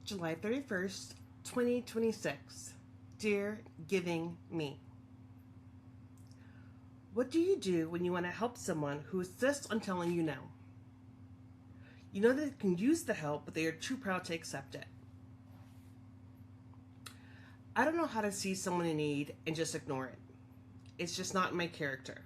July 31st, 2026. Dear Giving Me. What do you do when you want to help someone who insists on telling you no? You know they can use the help, but they are too proud to accept it. I don't know how to see someone in need and just ignore it. It's just not my character.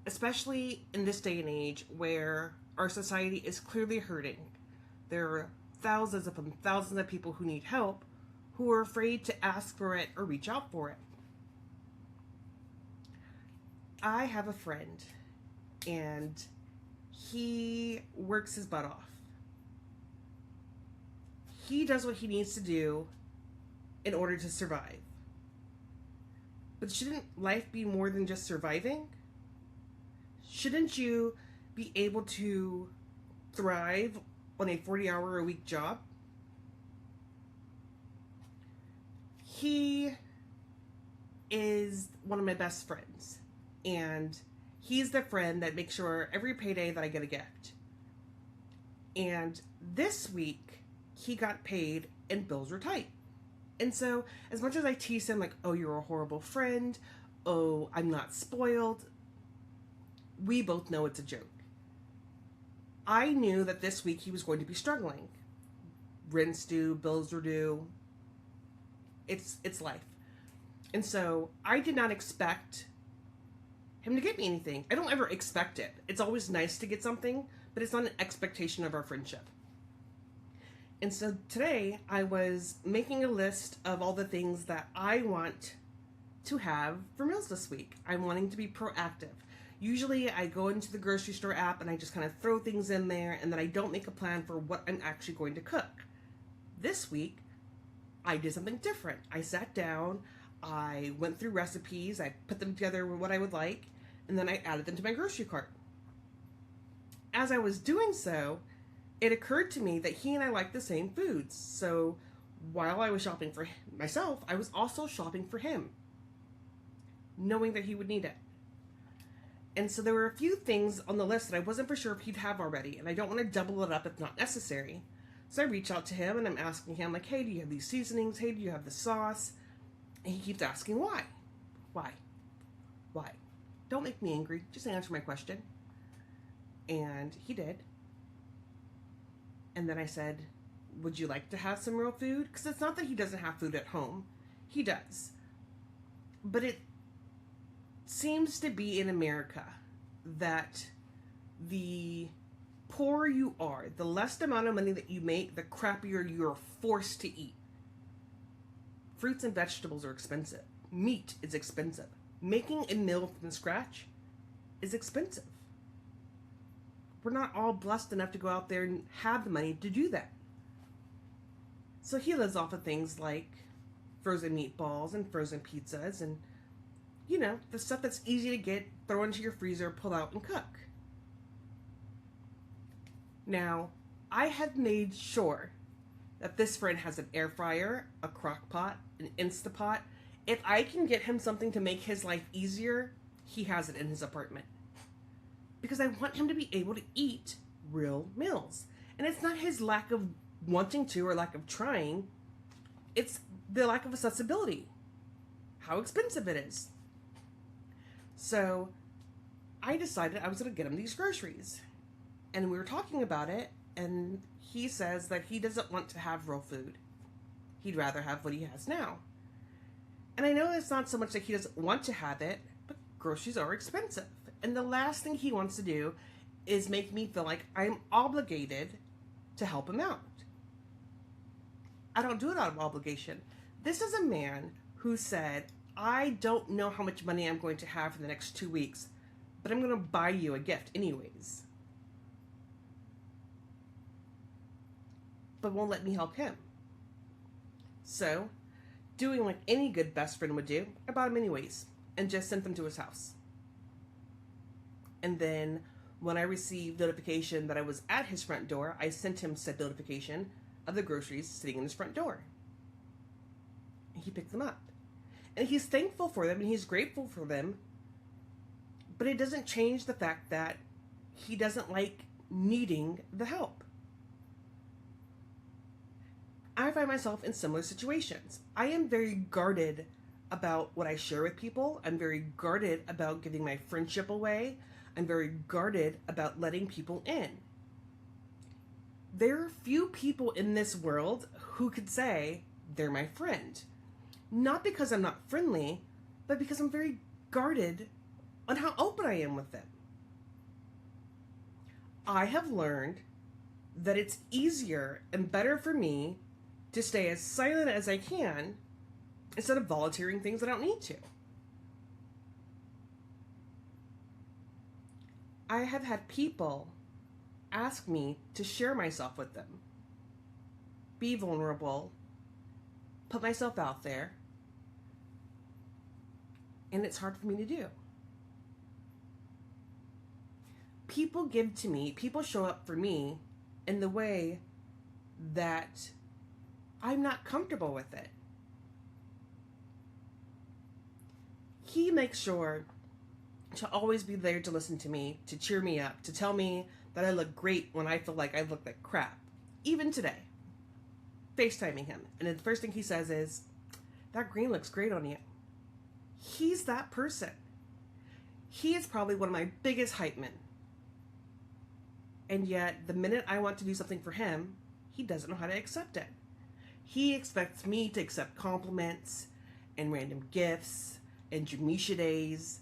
Especially in this day and age where our society is clearly hurting. There are thousands upon thousands of people who need help who are afraid to ask for it or reach out for it. I have a friend and he works his butt off. He does what he needs to do in order to survive. But shouldn't life be more than just surviving? Shouldn't you be able to thrive on a 40-hour-a-week job? He is one of my best friends, and he's the friend that makes sure every payday that I get a gift. And this week, he got paid and bills were tight. And so, as much as I tease him like, oh, you're a horrible friend, oh, I'm not spoiled, we both know it's a joke. I knew that this week he was going to be struggling. Rent's due, bills are due. It's life. And so, I did not expect him to get me anything. I don't ever expect it. It's always nice to get something, but it's not an expectation of our friendship. And so today I was making a list of all the things that I want to have for meals this week. I'm wanting to be proactive. Usually I go into the grocery store app and I just kind of throw things in there and then I don't make a plan for what I'm actually going to cook. This week I did something different. I sat down, I went through recipes, I put them together with what I would like, and then I added them to my grocery cart. As I was doing so, it occurred to me that he and I like the same foods. So while I was shopping for myself, I was also shopping for him, knowing that he would need it. And so there were a few things on the list that I wasn't for sure if he'd have already, and I don't want to double it up if not necessary. So I reach out to him and I'm asking him like, hey, do you have these seasonings? Hey, do you have the sauce? And he keeps asking why. Why? Don't make me angry. Just answer my question. And he did. And then I said, would you like to have some real food? Because it's not that he doesn't have food at home. He does. But it seems to be in America that the poorer you are, the less amount of money that you make, the crappier you're forced to eat. Fruits and vegetables are expensive. Meat is expensive. Making a meal from scratch is expensive. We're not all blessed enough to go out there and have the money to do that. So he lives off of things like frozen meatballs and frozen pizzas and, you know, the stuff that's easy to get, throw into your freezer, pull out and cook. Now, I have made sure that this friend has an air fryer, a crock pot, an Instapot. If I can get him something to make his life easier, he has it in his apartment. Because I want him to be able to eat real meals. And it's not his lack of wanting to or lack of trying. It's the lack of accessibility. How expensive it is. So I decided I was going to get him these groceries. And we were talking about it. And he says that he doesn't want to have real food. He'd rather have what he has now. And I know it's not so much that he doesn't want to have it, but groceries are expensive. And the last thing he wants to do is make me feel like I'm obligated to help him out. I don't do it out of obligation. This is a man who said, I don't know how much money I'm going to have for the next 2 weeks, but I'm going to buy you a gift anyways. But won't let me help him. So, doing like any good best friend would do, I bought him anyways and just sent them to his house. And then when I received notification that I was at his front door, I sent him said notification of the groceries sitting in his front door. And he picked them up. And he's thankful for them and he's grateful for them. But it doesn't change the fact that he doesn't like needing the help. I find myself in similar situations. I am very guarded about what I share with people. I'm very guarded about giving my friendship away. I'm very guarded about letting people in. There are few people in this world who could say they're my friend. Not because I'm not friendly, but because I'm very guarded on how open I am with them. I have learned that it's easier and better for me to stay as silent as I can instead of volunteering things I don't need to. I have had people ask me to share myself with them, be vulnerable, put myself out there, and it's hard for me to do. People give to me, people show up for me in the way that I'm not comfortable with it. He makes sure to always be there to listen to me, to cheer me up, to tell me that I look great when I feel like I look like crap. Even today, FaceTiming him, and the first thing he says is, "That green looks great on you." He's that person. He is probably one of my biggest hype men. And yet, the minute I want to do something for him, he doesn't know how to accept it. He expects me to accept compliments and random gifts and Jamesha days.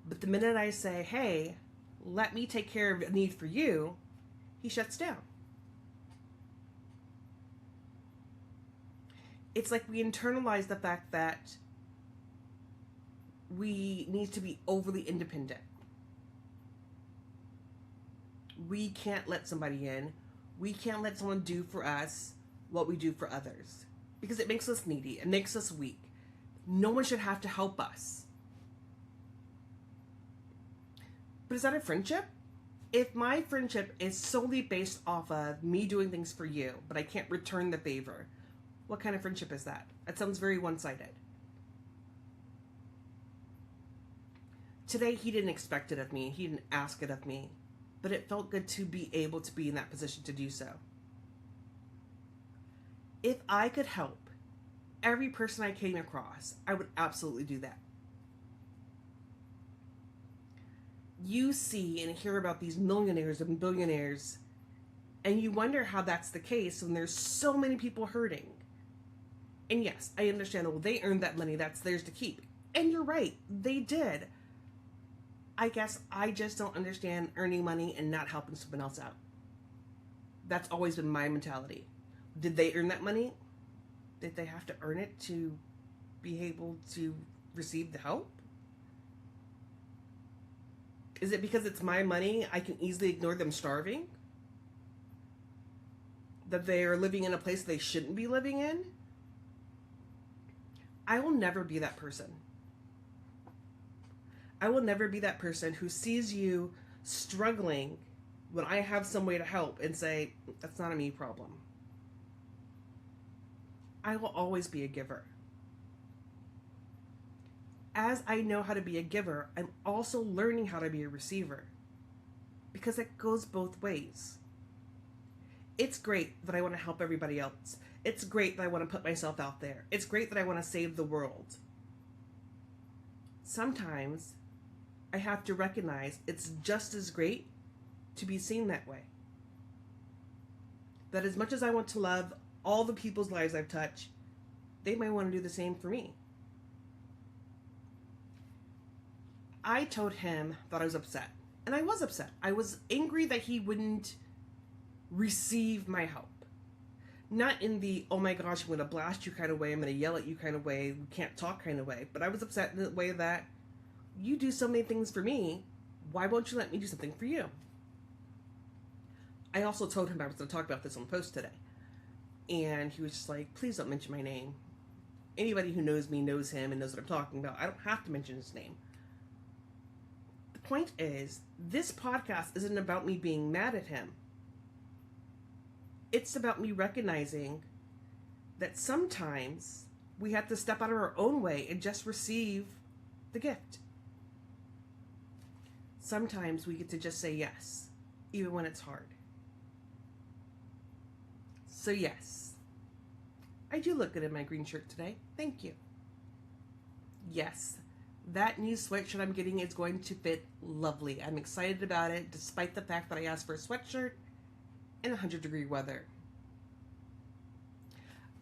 But the minute I say, "Hey, let me take care of a need for you," he shuts down. It's like we internalize the fact that we need to be overly independent. We can't let somebody in. We can't let someone do for us what we do for others. Because it makes us needy. It makes us weak. No one should have to help us. But is that a friendship? If my friendship is solely based off of me doing things for you, but I can't return the favor, what kind of friendship is that? That sounds very one-sided. Today, he didn't expect it of me. He didn't ask it of me. But it felt good to be able to be in that position to do so. If I could help every person I came across, I would absolutely do that. You see and hear about these millionaires and billionaires, and you wonder how that's the case when there's so many people hurting. And yes, I understand, well, they earned that money, that's theirs to keep. And you're right, they did. I guess I just don't understand earning money and not helping someone else out. That's always been my mentality. Did they earn that money? Did they have to earn it to be able to receive the help? Is it because it's my money, I can easily ignore them starving? That they are living in a place they shouldn't be living in? I will never be that person. I will never be that person who sees you struggling when I have some way to help and say, "That's not a me problem." I will always be a giver. As I know how to be a giver, I'm also learning how to be a receiver. Because it goes both ways. It's great that I want to help everybody else. It's great that I want to put myself out there. It's great that I want to save the world. Sometimes I have to recognize it's just as great to be seen that way. That as much as I want to love all the people's lives I've touched, they might want to do the same for me. I told him that I was upset. And I was upset. I was angry that he wouldn't receive my help. Not in the, "Oh my gosh, I'm going to blast you" kind of way, I'm going to yell at you kind of way, we can't talk kind of way. But I was upset in the way that, you do so many things for me, why won't you let me do something for you? I also told him I was going to talk about this on the post today. And he was just like, "Please don't mention my name. Anybody who knows me knows him and knows what I'm talking about. I don't have to mention his name." The point is, this podcast isn't about me being mad at him. It's about me recognizing that sometimes we have to step out of our own way and just receive the gift. Sometimes we get to just say yes, even when it's hard. So yes, I do look good in my green shirt today. Thank you. Yes, that new sweatshirt I'm getting is going to fit lovely. I'm excited about it, despite the fact that I asked for a sweatshirt in 100-degree weather.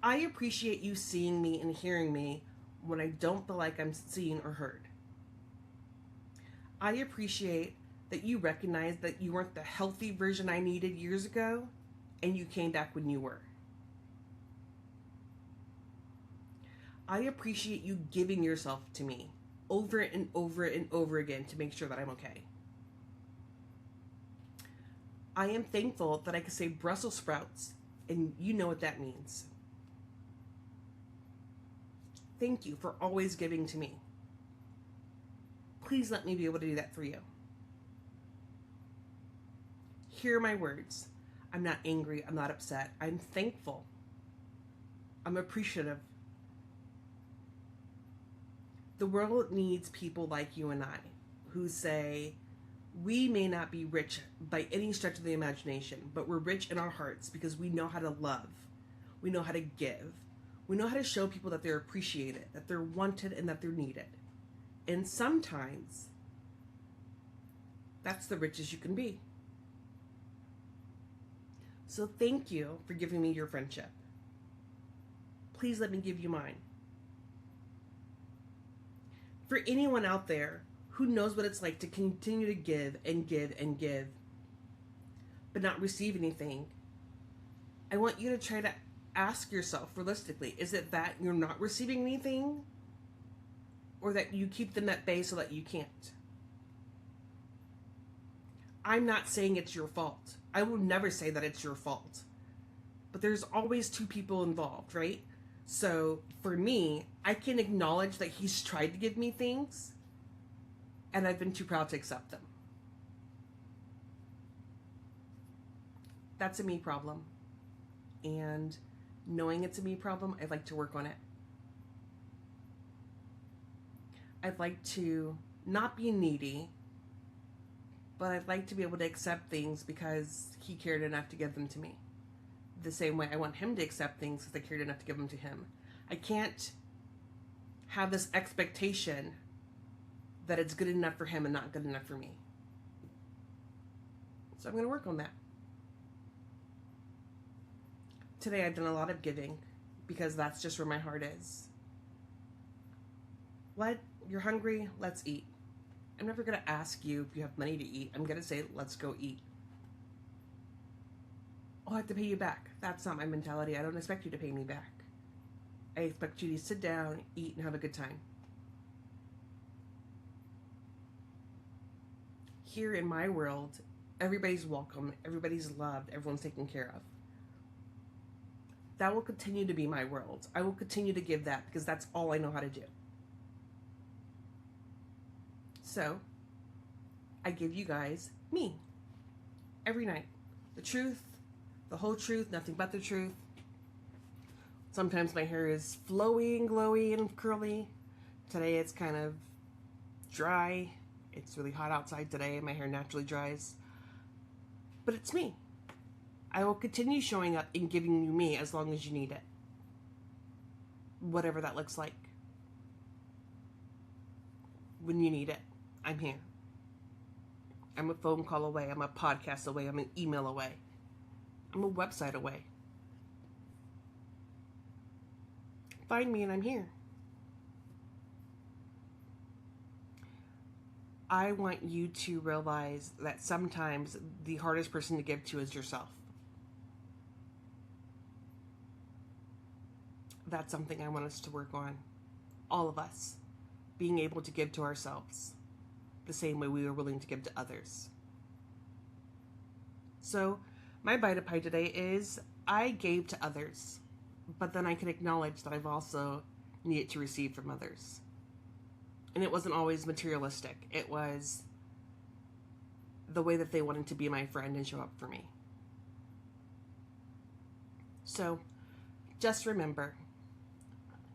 I appreciate you seeing me and hearing me when I don't feel like I'm seen or heard. I appreciate that you recognize that you weren't the healthy version I needed years ago, and you came back when you were. I appreciate you giving yourself to me over and over and over again to make sure that I'm okay. I am thankful that I can say Brussels sprouts, and you know what that means. Thank you for always giving to me. Please let me be able to do that for you. Hear my words. I'm not angry. I'm not upset. I'm thankful. I'm appreciative. The world needs people like you and I who say, we may not be rich by any stretch of the imagination, but we're rich in our hearts because we know how to love. We know how to give. We know how to show people that they're appreciated, that they're wanted, and that they're needed. And sometimes, that's the richest you can be. So thank you for giving me your friendship. Please let me give you mine. For anyone out there who knows what it's like to continue to give and give and give, but not receive anything, I want you to try to ask yourself realistically, is it that you're not receiving anything? Or that you keep them at bay so that you can't? I'm not saying it's your fault. I will never say that it's your fault. But there's always two people involved, right? So for me, I can acknowledge that he's tried to give me things, and I've been too proud to accept them. That's a me problem. And knowing it's a me problem, I'd like to work on it. I'd like to not be needy, but I'd like to be able to accept things because he cared enough to give them to me. The same way I want him to accept things because I cared enough to give them to him. I can't have this expectation that it's good enough for him and not good enough for me. So I'm going to work on that. Today I've done a lot of giving because that's just where my heart is. What? You're hungry? Let's eat. I'm never going to ask you if you have money to eat. I'm going to say, let's go eat. Oh, I have to pay you back. That's not my mentality. I don't expect you to pay me back. I expect you to sit down, eat, and have a good time. Here in my world, everybody's welcome, everybody's loved, everyone's taken care of. That will continue to be my world. I will continue to give that because that's all I know how to do. So, I give you guys me every night. The truth, the whole truth, nothing but the truth. Sometimes my hair is flowy and glowy and curly. Today it's kind of dry. It's really hot outside today and my hair naturally dries. But it's me. I will continue showing up and giving you me as long as you need it. Whatever that looks like. When you need it, I'm here. I'm a phone call away. I'm a podcast away. I'm an email away. I'm a website away. Find me and I'm here. I want you to realize that sometimes the hardest person to give to is yourself. That's something I want us to work on. All of us. Being able to give to ourselves the same way we are willing to give to others. So, my bite of pie today is I gave to others, but then I can acknowledge that I've also needed to receive from others. And it wasn't always materialistic. It was the way that they wanted to be my friend and show up for me. So, just remember,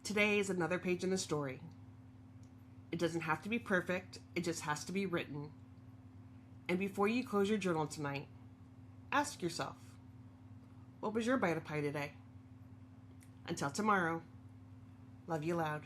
today is another page in the story. It doesn't have to be perfect. It just has to be written. And before you close your journal tonight, ask yourself, what was your bite of pie today? Until tomorrow, love you loud.